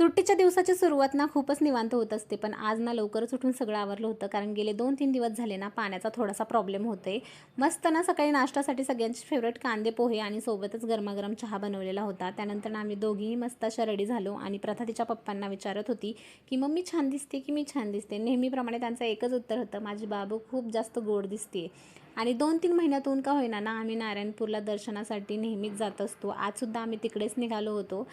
सुट्टीच्या दिवसाची सुरुवात ना खूपच निवांत होत असते, पण आज ना लवकरच उठून सगळं आवरलं होतं. कारण गेले 2-3 दिवस झाले ना पाण्याचा थोडासा प्रॉब्लेम होतोय. मस्त ना सकाळी नाश्त्यासाठी सगळ्यांचे फेवरेट कांदे पोहे आणि सोबतच गरमागरम चहा बनवलेला होता. त्यानंतर ना आम्ही दोघीही मस्त अशा रेडी झालो आणि प्रथा तिच्या पप्पांना विचारत होती की मम्मी छान दिसते की मी छान दिसते. नेहमीप्रमाणे त्यांचं एकच उत्तर होतं, माझी बाबू खूप जास्त गोड दिसते. आणि 2-3 महिन्यातून का होईना ना आम्ही नारायणपूरला दर्शनासाठी नेहमीच जात असतो. आजसुद्धा आम्ही तिकडेच निघालो होतो.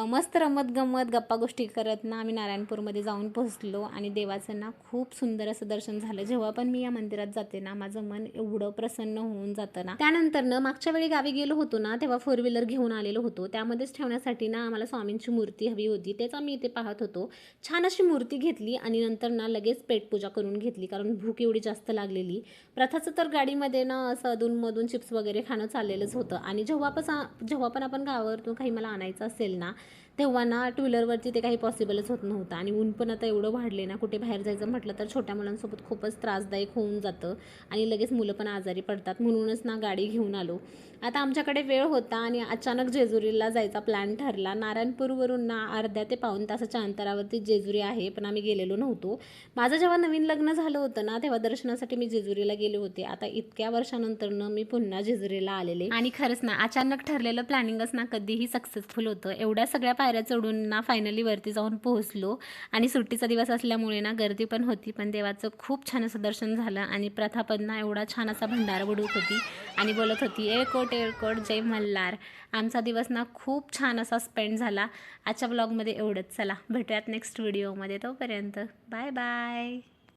मस्त रमत गंमत गप्पा गोष्टी करत ना आम्ही नारायणपूरमध्ये जाऊन पोहोचलो आणि देवाचं ना खूप सुंदर असं दर्शन झालं. जेव्हा पण मी या मंदिरात जाते ना माझं मन एवढं प्रसन्न होऊन जातं ना. त्यानंतर ना मागच्या वेळी गावी गेलो होतो ना तेव्हा 4 व्हीलर घेऊन आलेलो होतो. त्यामध्येच ठेवण्यासाठी ना आम्हाला स्वामींची मूर्ती हवी होती. तेच आम्ही इथे पाहत होतो. छान अशी मूर्ती घेतली आणि नंतर ना लगेच पेटपूजा करून घेतली, कारण भूक एवढी जास्त लागलेली. प्रथाचं तर गाडीमध्ये ना असं अधूनमधून चिप्स वगैरे खाणं चाललेलंच होतं. आणि जेव्हा पण आपण गावावरतून काही मला आणायचं असेल ना तेव्हा ना टू व्हीलरवरती ते काही पॉसिबलच होत नव्हतं. आणि ऊन पण आता एवढं वाढले ना, कुठे बाहेर जायचं म्हटलं तर छोट्या मुलांसोबत खूपच त्रासदायक होऊन जातं आणि लगेच मुलं पण आजारी पडतात. म्हणूनच ना गाडी घेऊन आलो. आता आमच्याकडे वेळ होता आणि अचानक जेजुरीला जायचा प्लॅन ठरला. नारायणपूरवरून ना अर्ध्या ते पाऊण तासाच्या अंतरावरती जेजुरी आहे, पण आम्ही गेलेलो नव्हतो. माझं जेव्हा नवीन लग्न झालं होतं ना तेव्हा दर्शनासाठी मी जेजुरीला गेले होते. आता इतक्या वर्षानंतर मी पुन्हा जेजुरीला आलेले आणि खरंच ना अचानक ठरलेलं प्लॅनिंगच ना कधीही सक्सेसफुल होतं. एवढ्या सगळ्या पायऱ्या चढून ना फायनली वरती जाऊन पोहोचलो. आणि सुट्टीचा दिवस असल्यामुळे ना गर्दी पण होती, पण देवाचं खूप छान असं दर्शन झालं. आणि प्रथा पण ना एवढा छान असा भंडारा बुडवत होती आणि बोलत होती एळकोट एळकोट जय मल्हार. आमचा दिवस ना खूप छान असा स्पेंड झाला. आजच्या ब्लॉगमध्ये एवढंच. चला भेटूयात नेक्स्ट व्हिडिओमध्ये. तोपर्यंत बाय बाय.